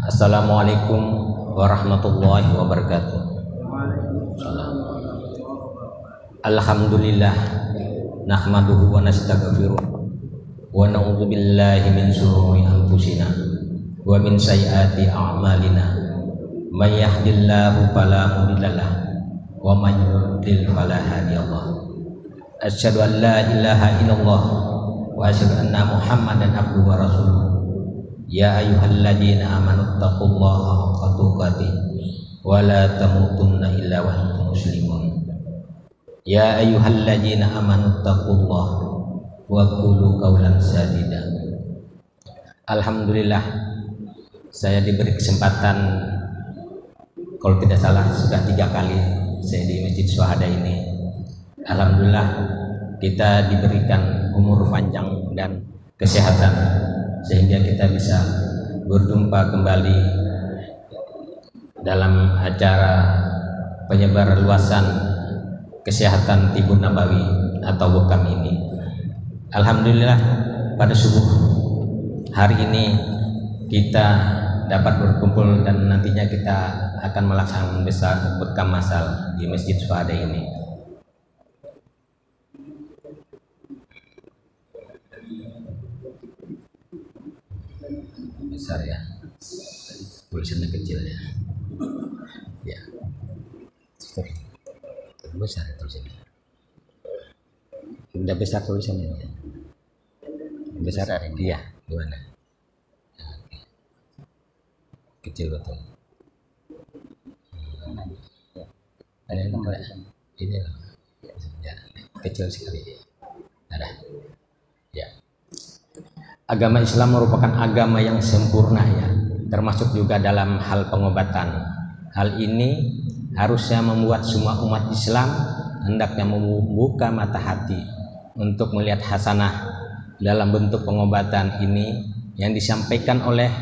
Assalamualaikum warahmatullahi wabarakatuh. Alhamdulillah nahmaduhu wa nastaghfiruh wa na'udzu billahi min shururi anfusina wa min sayyiati a'malina. May yahdihillahu fala mudhillalah wa may yudlil fala hadiyalah. Asyhadu an la ilaha illallah wa asyhadu anna Muhammadan abduhu wa rasuluh. Ya ayyuhalladzina amanu taqullaha haqqa tuqatih wa la tamutunna illa wa antum muslimun. Ya ayyuhalladzina amanu taqullaha wa qulu qawlan sadida. Alhamdulillah, saya diberi kesempatan, kalau tidak salah sudah 3 kali saya di Masjid Syuhada ini. Alhamdulillah kita diberikan umur panjang dan kesehatan sehingga kita bisa berjumpa kembali dalam acara penyebar luasan kesehatan Tibun Nabawi atau Bekam ini. Alhamdulillah pada subuh hari ini kita dapat berkumpul dan nantinya kita akan melaksanakan besar Bekam masal di Masjid Syuhada ini. Besar ya, tulisannya kecil ya. Ya, besar tulisannya. Udah besar tulisannya ya. Besar ini ya, gimana? Kecil betul. Ada yang enggak? Ini loh. Ya, kecil sekali. Ada. Ya. Agama Islam merupakan agama yang sempurna ya, termasuk juga dalam hal pengobatan. Hal ini harusnya membuat semua umat Islam hendaknya membuka mata hati untuk melihat hasanah dalam bentuk pengobatan ini yang disampaikan oleh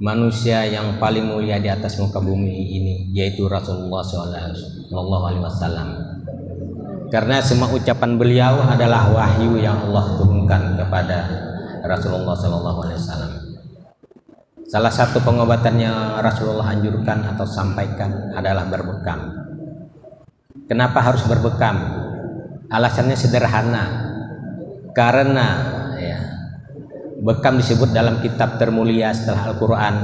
manusia yang paling mulia di atas muka bumi ini, yaitu Rasulullah SAW. Karena semua ucapan beliau adalah wahyu yang Allah turunkan kepada Rasulullah SAW. Salah satu pengobatan yang Rasulullah anjurkan atau sampaikan adalah berbekam. Kenapa harus berbekam? Alasannya sederhana, karena ya, bekam disebut dalam kitab termulia setelah Al-Quran,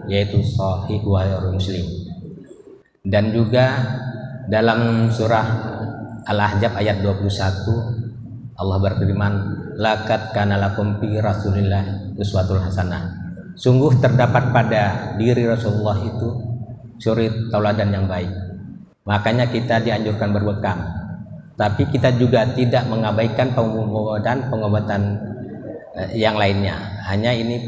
yaitu Sahih Bukhari Muslim, dan juga dalam surah Al-Ahzab ayat 21 Allah berfirman, laqad kana lakum fi Rasulillah uswatul hasanah. Sungguh terdapat pada diri Rasulullah itu suri tauladan yang baik. Makanya kita dianjurkan berbekam. Tapi kita juga tidak mengabaikan pengobatan yang lainnya. Hanya ini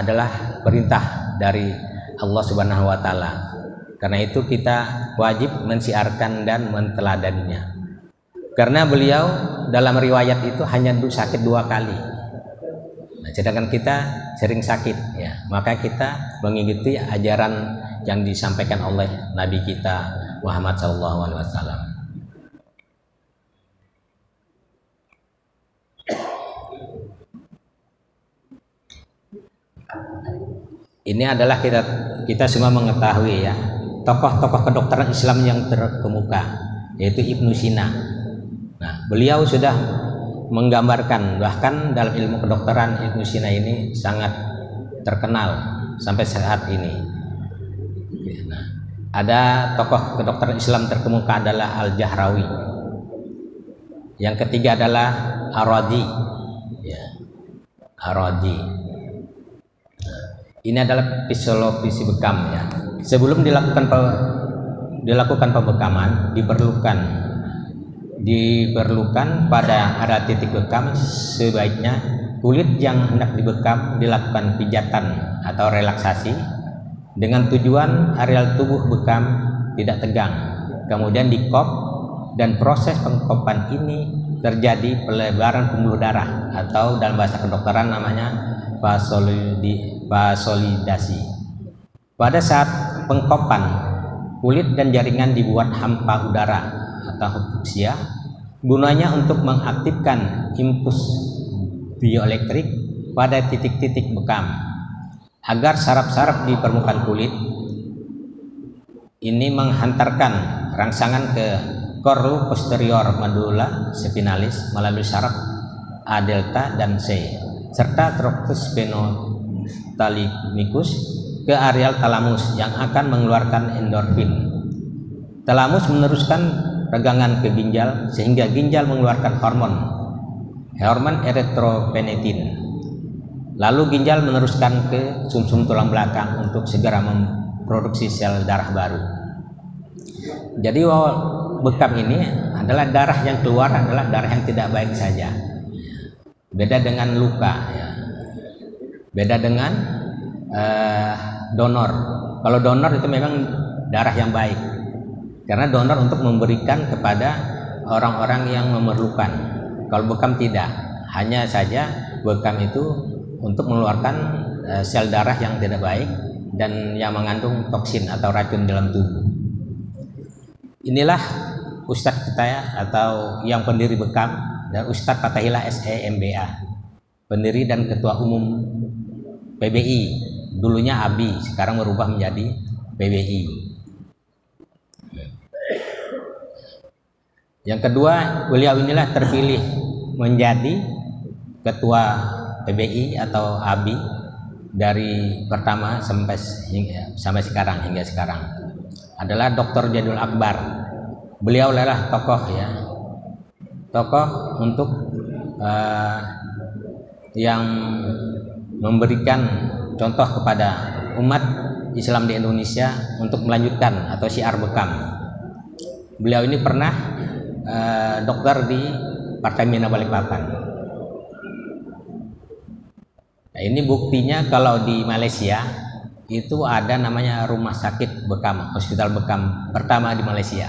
adalah perintah dari Allah Subhanahu wa taala. Karena itu kita wajib mensiarkan dan menteladaninya. Karena beliau dalam riwayat itu hanya sakit 2 kali. Nah, sedangkan kita sering sakit ya. Maka kita mengikuti ajaran yang disampaikan oleh Nabi kita Muhammad SAW. Ini adalah kita semua mengetahui ya, tokoh-tokoh kedokteran Islam yang terkemuka, yaitu Ibnu Sina. Nah, beliau sudah menggambarkan, bahkan dalam ilmu kedokteran Ibnu Sina ini sangat terkenal sampai saat ini. Nah, ada tokoh kedokteran Islam terkemuka adalah Al-Jahrawi. Yang ketiga adalah Ar-Razi. Ya, Ar-Razi. Ini adalah fisiologi bekam ya. Sebelum dilakukan pembekaman diperlukan pada area titik bekam sebaiknya kulit yang hendak dibekam dilakukan pijatan atau relaksasi dengan tujuan areal tubuh bekam tidak tegang, kemudian dikop, dan proses pengkopan ini terjadi pelebaran pembuluh darah atau dalam bahasa kedokteran namanya vasolidasi. Pada saat pengkopan, kulit dan jaringan dibuat hampa udara atau hypoxia, gunanya untuk mengaktifkan impuls bioelektrik pada titik-titik bekam. agar saraf-saraf di permukaan kulit ini menghantarkan rangsangan ke chorus posterior medulla spinalis melalui saraf A delta dan C serta troctus phenothalamicus ke areal thalamus yang akan mengeluarkan endorfin. Thalamus meneruskan regangan ke ginjal sehingga ginjal mengeluarkan hormon erythropoietin. Lalu ginjal meneruskan ke sumsum tulang belakang untuk segera memproduksi sel darah baru. Jadi bekam ini adalah darah yang keluar adalah darah yang tidak baik saja. Beda dengan luka ya. Beda dengan donor. Kalau donor itu memang darah yang baik. Karena donor untuk memberikan kepada orang-orang yang memerlukan. Kalau bekam tidak. Hanya saja bekam itu untuk mengeluarkan sel darah yang tidak baik dan yang mengandung toksin atau racun dalam tubuh. Inilah Ustadz kita ya, atau yang pendiri bekam, dan Ustadz Fathahillah SE MBA, pendiri dan ketua umum PBI, dulunya ABI, sekarang berubah menjadi PBI. Yang kedua, beliau inilah terpilih menjadi ketua PBI atau ABI dari pertama sampai sekarang hingga sekarang adalah Dr. Jadul Akbar. Beliau adalah tokoh ya, tokoh untuk yang memberikan contoh kepada umat Islam di Indonesia untuk melanjutkan atau syiar bekam. Beliau ini pernah dokter di Pertamina Balikpapan. Nah, ini buktinya kalau di Malaysia itu ada namanya rumah sakit bekam, hospital bekam pertama di Malaysia.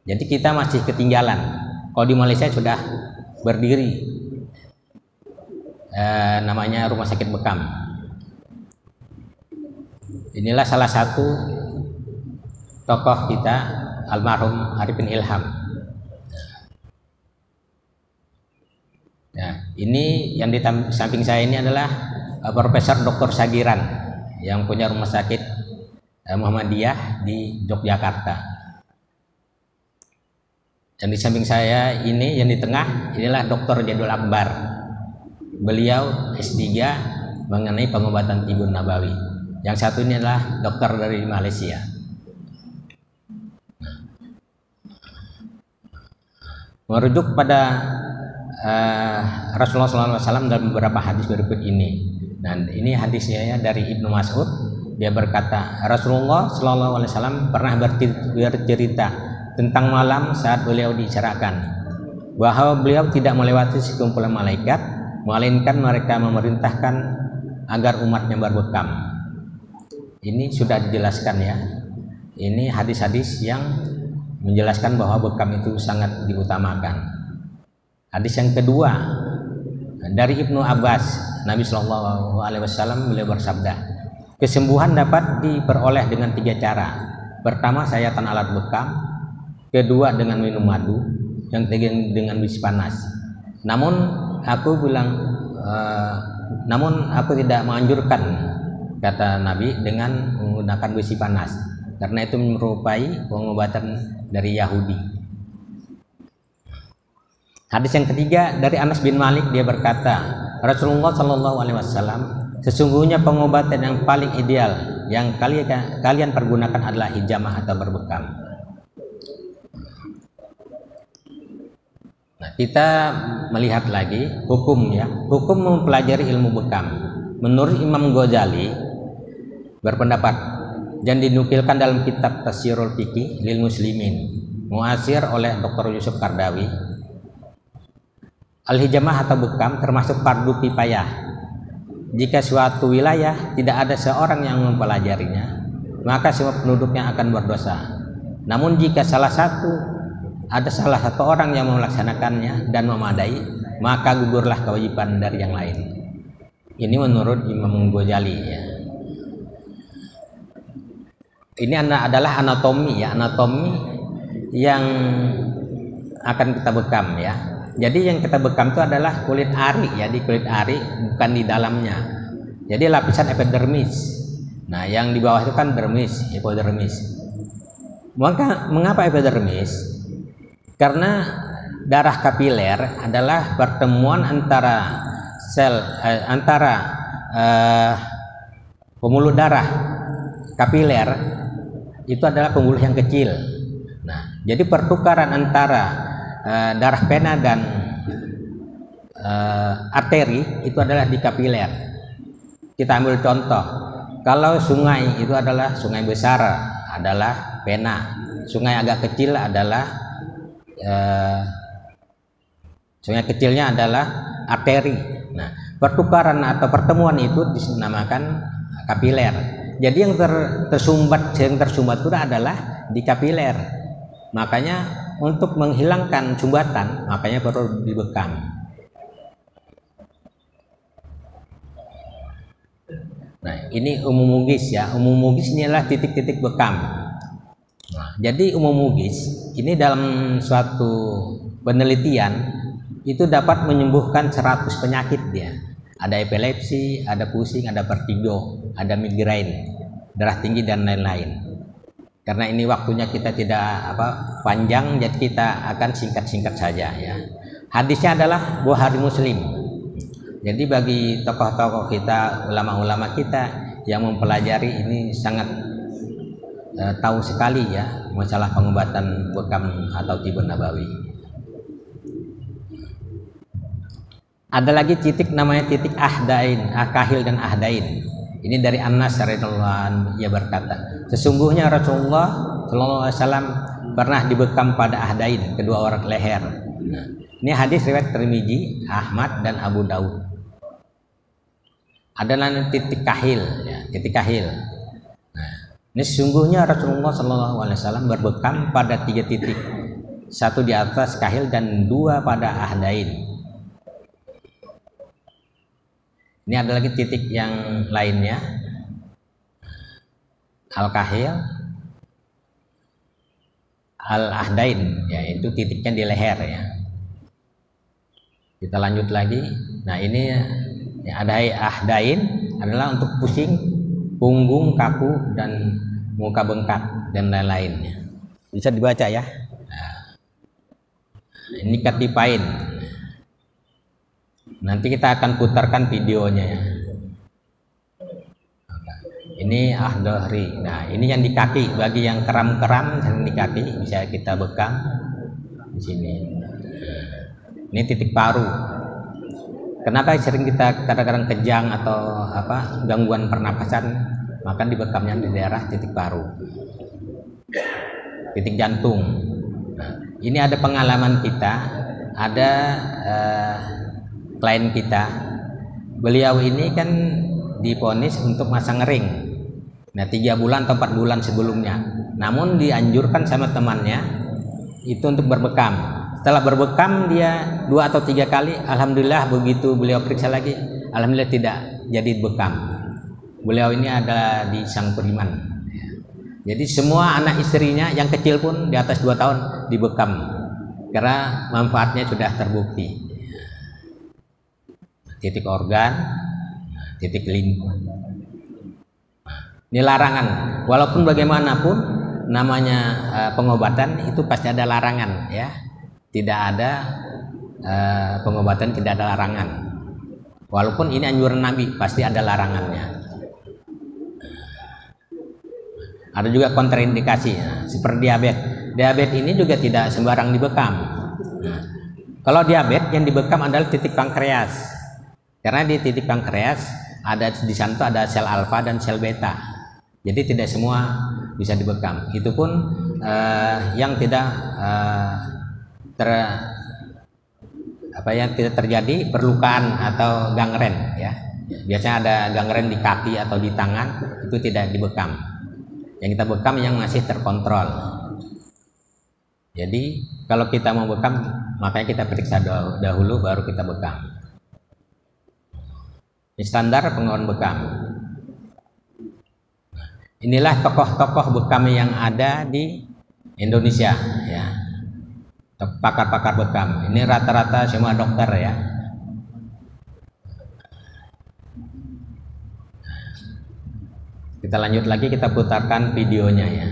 Jadi kita masih ketinggalan. Kalau di Malaysia sudah berdiri namanya rumah sakit bekam. Inilah salah satu tokoh kita, almarhum Arifin Ilham. Nah, ini yang di samping saya ini adalah Profesor Dr. Sagiran yang punya rumah sakit Muhammadiyah di Yogyakarta. Yang di samping saya ini, yang di tengah, inilah Dr. Jadul Akbar. Beliau S3 mengenai pengobatan tibun nabawi. Yang satu ini adalah dokter dari Malaysia. Merujuk pada Rasulullah SAW dalam beberapa hadis berikut ini. Dan ini hadisnya dari Ibnu Mas'ud. Dia berkata, Rasulullah SAW pernah bercerita tentang malam saat beliau dicerahkan, bahwa beliau tidak melewati sekumpulan malaikat, melainkan mereka memerintahkan agar umatnya berbekam. Ini sudah dijelaskan ya. Ini hadis-hadis yang menjelaskan bahwa bekam itu sangat diutamakan. Hadis yang kedua dari Ibnu Abbas, Nabi Shallallahu Alaihi Wasallam beliau bersabda, kesembuhan dapat diperoleh dengan 3 cara. Pertama, sayatan alat bekam. Kedua, dengan minum madu. Yang ketiga, dengan besi panas. Namun aku tidak menganjurkan, kata Nabi, dengan menggunakan besi panas, karena itu merupai pengobatan dari Yahudi. Hadis yang ketiga dari Anas bin Malik, dia berkata, Rasulullah Shallallahu Alaihi Wasallam, sesungguhnya pengobatan yang paling ideal yang kalian pergunakan adalah hijamah atau berbekam. Nah, kita melihat lagi hukum ya, hukum mempelajari ilmu bekam. Menurut Imam Ghazali berpendapat dan dinukilkan dalam kitab Tasyirul Fiqih lil Muslimin muasir oleh Dr. Yusuf Kardawi, al-hijamah atau bekam termasuk fardu kifayah. Jika suatu wilayah tidak ada seorang yang mempelajarinya, maka semua penduduknya akan berdosa. Namun jika ada salah satu orang yang melaksanakannya dan memadai, maka gugurlah kewajiban dari yang lain. Ini menurut Imam Ghazali ya. Ini adalah anatomi ya, anatomi yang akan kita bekam ya. Jadi yang kita bekam itu adalah kulit ari ya, di kulit ari, bukan di dalamnya. Jadi lapisan epidermis. Nah, yang di bawah itu kan dermis, hipodermis. Mengapa epidermis? Karena darah kapiler adalah pertemuan antara pembuluh darah kapiler itu adalah pembuluh yang kecil. Nah, jadi pertukaran antara darah vena dan arteri itu adalah di kapiler. Kita ambil contoh, kalau sungai itu adalah sungai besar adalah vena, sungai agak kecil adalah sungai kecilnya adalah arteri. Nah, pertukaran atau pertemuan itu dinamakan kapiler. Jadi yang tersumbat itu adalah di kapiler. Makanya untuk menghilangkan sumbatan, makanya perlu dibekam. Nah, ini umum mugis ya. Umum mugis ini adalah titik-titik bekam. Nah, jadi umum mugis ini dalam suatu penelitian itu dapat menyembuhkan 100 penyakit dia. Ada epilepsi, ada pusing, ada vertigo, ada migrain, darah tinggi dan lain-lain. Karena ini waktunya kita tidak panjang, jadi kita akan singkat-singkat saja ya. Hadisnya adalah Bukhari Muslim. Jadi bagi tokoh-tokoh kita, ulama-ulama kita yang mempelajari ini sangat tahu sekali ya masalah pengobatan bekam atau tibun nabawi. Ada lagi titik namanya titik ahdain, kahil dan ahdain. Ini dari Anas radhiyallahu anhu, ia berkata, sesungguhnya Rasulullah sallallahu alaihi wasallam pernah dibekam pada ahdain, kedua orang leher. Nah, ini hadis riwayat Tirmidzi, Ahmad dan Abu Daud. Ada nanti titik kahil, ya, titik kahil. Nah, ini sesungguhnya Rasulullah sallallahu alaihi wasallam berbekam pada 3 titik, 1 di atas kahil dan 2 pada ahdain. Ini ada lagi titik yang lainnya, al-kahil, al-ahdain, yaitu titiknya di leher ya. Kita lanjut lagi. Nah, ini ya, ada ahdain adalah untuk pusing, punggung, kaku dan muka bengkak dan lain-lain. Bisa dibaca ya. Nah, ini katipain. Nanti kita akan putarkan videonya ya. Ini ahdahri. Nah, ini yang di kaki. Bagi yang keram-keram yang di kaki bisa kita bekam di sini. Ini titik paru. Kenapa sering kita kadang-kadang kejang atau gangguan pernapasan, maka dibekamnya di daerah titik paru, titik jantung. Nah, ini ada pengalaman kita, ada klien kita, beliau ini kan divonis untuk masang ring. Nah, 3 bulan atau 4 bulan sebelumnya, namun dianjurkan sama temannya itu untuk berbekam. Setelah berbekam dia 2 atau 3 kali, alhamdulillah begitu beliau periksa lagi, alhamdulillah tidak jadi bekam. Beliau ini adalah di Sangkuriman. Jadi semua anak istrinya yang kecil pun di atas 2 tahun dibekam karena manfaatnya sudah terbukti. Titik organ, titik limpa. Ini larangan. Walaupun bagaimanapun namanya pengobatan itu pasti ada larangan ya. Tidak ada pengobatan tidak ada larangan. Walaupun ini anjuran Nabi pasti ada larangannya. Ada juga kontraindikasi ya, seperti diabetes. Diabetes ini juga tidak sembarang dibekam. Nah, kalau diabetes yang dibekam adalah titik pankreas. Karena di titik pankreas ada di sana ada sel alfa dan sel beta. Jadi tidak semua bisa dibekam. Itu pun yang tidak yang tidak terjadi perlukaan atau gangren ya. Biasanya ada gangren di kaki atau di tangan, itu tidak dibekam. Yang kita bekam yang masih terkontrol. Jadi kalau kita mau bekam, makanya kita periksa dahulu baru kita bekam. Ini standar pengeluaran bekam. Inilah tokoh-tokoh bekam yang ada di Indonesia ya. Pakar-pakar bekam. Ini rata-rata semua dokter ya. Kita lanjut lagi, kita putarkan videonya ya.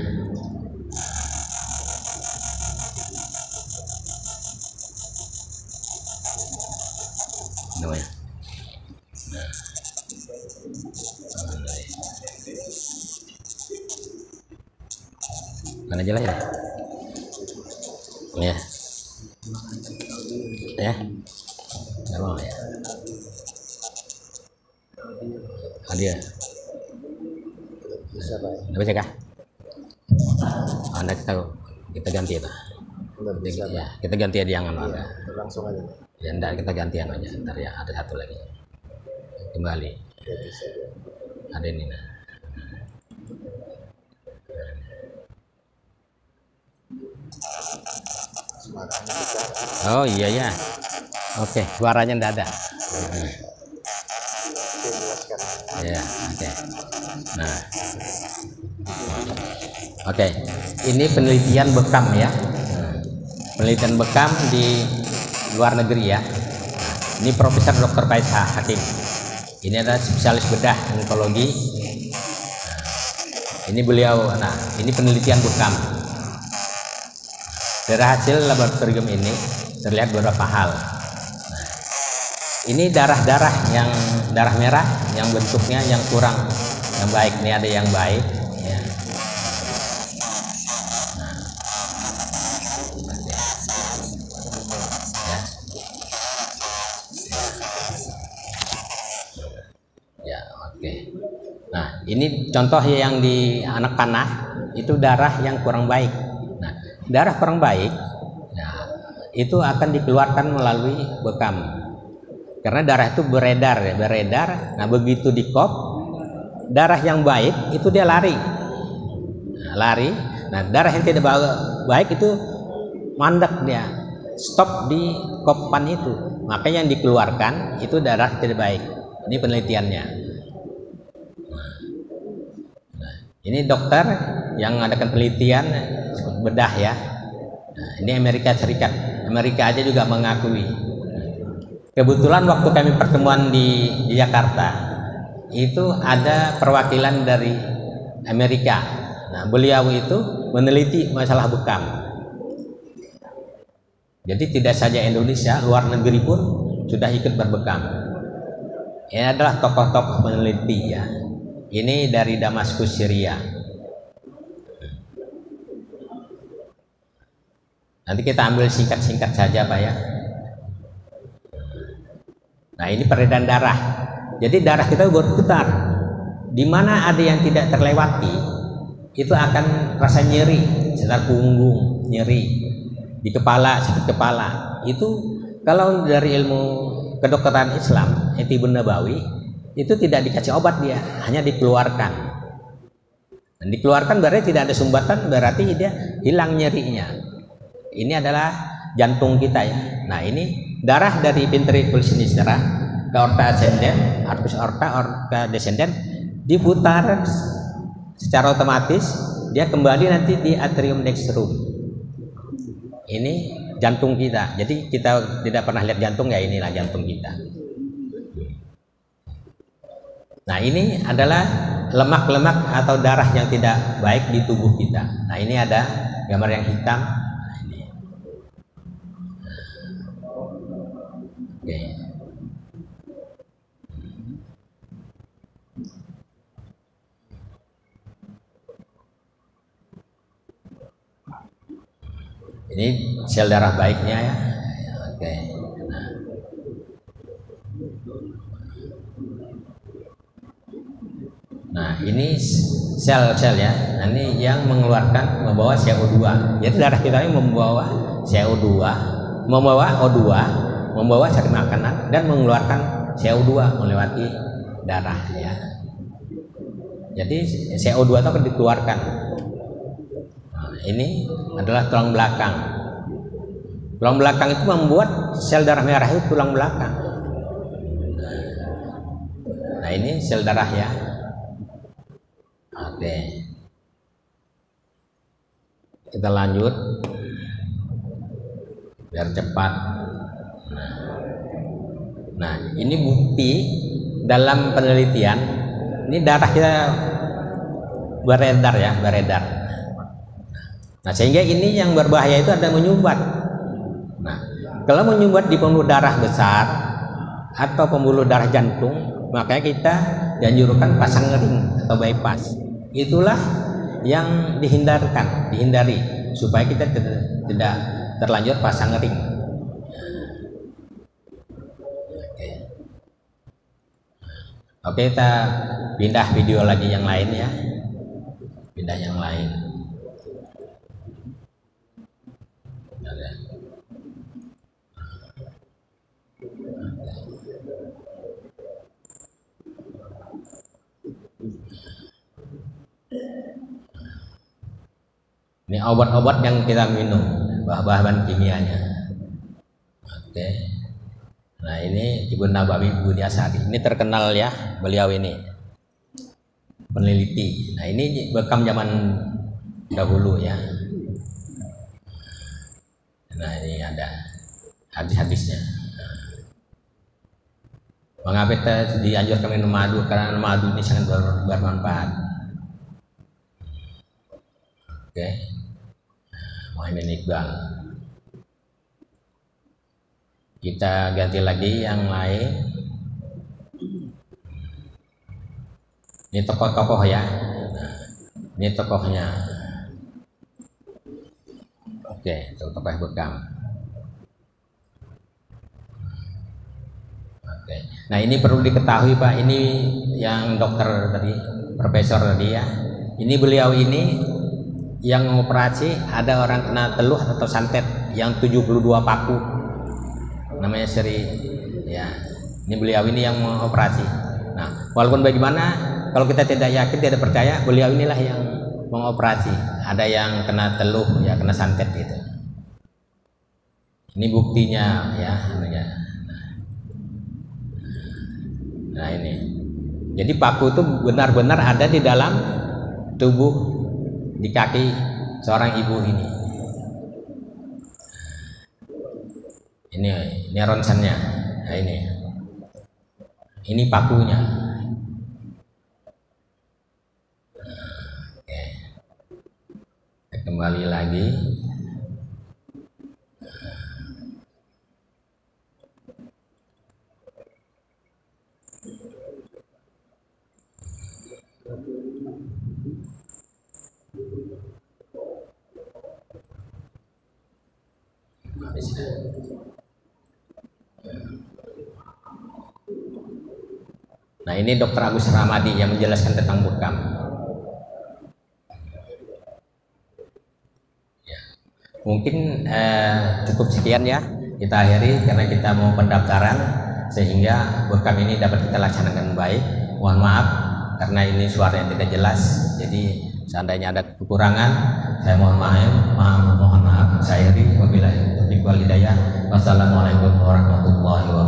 Namanya. Mana jelas ya? Ya. Ya. Nggak mau ya. Hadiah. Nggak bisa kah? Anda tahu, kita ganti itu. Ya, kita ganti aja yang Anda. Langsung aja. Ya, enggak, kita gantian aja. Ntar ya, ada satu lagi. Kembali. Ada ini nah. Oh iya ya. Oke, suaranya enggak ada. Ya, oke. Nah. Oke. Ini penelitian bekam ya. Penelitian bekam di luar negeri ya. Ini Profesor Dr. Faiz Hakim. Ini adalah spesialis bedah onkologi. Ini beliau, nah ini penelitian bekam. Dari hasil laboratorium ini terlihat beberapa hal. Nah, ini darah-darah yang darah merah yang bentuknya yang kurang yang baik. Ini ada yang baik. Ya. Nah, ya, oke. Nah, ini contoh yang di anak panah itu darah yang kurang baik. Nah, darah kurang baik, nah, itu akan dikeluarkan melalui bekam. Karena darah itu beredar ya, beredar. Nah, begitu di kop, darah yang baik itu dia lari. Nah, lari. Nah, darah yang tidak baik itu mandek dia. Stop di kopan itu. Makanya yang dikeluarkan itu darah tidak baik. Ini penelitiannya. Nah, ini dokter yang mengadakan penelitian bedah ya. Nah, ini Amerika Serikat. Amerika aja juga mengakui. Kebetulan waktu kami pertemuan di Jakarta itu ada perwakilan dari Amerika. Nah, beliau itu meneliti masalah bekam. Jadi tidak saja Indonesia, luar negeri pun sudah ikut berbekam. Ini adalah tokoh-tokoh peneliti ya. Ini dari Damaskus, Syria. Nanti kita ambil singkat-singkat saja Pak ya. Nah, ini peredaran darah. Jadi darah kita berputar. Di mana ada yang tidak terlewati, itu akan rasa nyeri, sekitar punggung, nyeri di kepala, sakit kepala. Itu kalau dari ilmu kedokteran Islam, Tibun Nabawi, itu tidak dikasih obat dia, hanya dikeluarkan. Dan dikeluarkan berarti tidak ada sumbatan, berarti dia hilang nyerinya. Ini adalah jantung kita ya. Nah, ini darah dari ventricle sinistra ke aorta ascendens, arcus aorta descendens diputar secara otomatis, dia kembali nanti di atrium dextrum. Ini jantung kita. Jadi kita tidak pernah lihat jantung ya, inilah jantung kita. Nah, ini adalah lemak-lemak atau darah yang tidak baik di tubuh kita. Nah, ini ada gambar yang hitam. Oke. Ini sel darah baiknya ya. Oke. Nah, ini sel-sel ya. Nah, ini yang membawa CO2. Jadi darah kita ini membawa CO2, membawa O2, membawa cari makanan dan mengeluarkan CO2 melewati darah ya. Jadi CO2 itu akan dikeluarkan. Nah, ini adalah tulang belakang. Tulang belakang itu membuat sel darah merah itu tulang belakang. Nah, ini sel darah ya. Oke. Kita lanjut biar cepat. Nah, ini bukti dalam penelitian. Ini darah kita beredar ya, beredar. Nah, sehingga ini yang berbahaya itu ada menyumbat. Nah, kalau menyumbat di pembuluh darah besar atau pembuluh darah jantung, makanya kita dianjurkan pasang ring atau bypass. Itulah yang dihindari supaya kita tidak terlanjur pasang ring. Oke, kita pindah video lagi yang lain ya. Pindah yang lain. Ini obat-obat yang kita minum, bahan-bahan kimianya. Oke. Nah, ini Ibu Nabawi Budiasari. Ini terkenal ya, beliau ini peneliti. Nah, ini bekam zaman dahulu ya. Nah, ini ada hadis-hadisnya. Mengapa kita dianjurkan minum madu? Karena madu ini sangat bermanfaat. Oke. Muhammad Iqbal. Kita ganti lagi yang lain. Ini tokoh-tokoh ya. Ini tokohnya. Oke, tokoh bekam. Oke. Nah, ini perlu diketahui Pak. Ini yang dokter tadi, profesor tadi ya. Ini beliau ini yang mengoperasi ada orang kena teluh atau santet yang 72 paku, namanya seri ya. Ini beliau ini yang mengoperasi. Nah, walaupun bagaimana, kalau kita tidak yakin, tidak percaya, beliau inilah yang mengoperasi. Ada yang kena teluh ya, kena santet gitu. Ini buktinya ya. Nah, ini jadi paku itu benar-benar ada di dalam tubuh, di kaki seorang ibu ini. Ini ronsennya. Nah, ini pakunya. Oke. Kita kembali lagi. Nah, ini Dr. Agus Ramadi yang menjelaskan tentang bekam. Ya. Mungkin cukup sekian ya, kita akhiri karena kita mau pendaftaran sehingga bekam ini dapat kita laksanakan baik. Mohon maaf karena ini suaranya tidak jelas, jadi seandainya ada kekurangan saya mohon maaf. Saya akhiri wabillahi taufiq wal hidayah. Wassalamualaikum warahmatullahi wabarakatuh.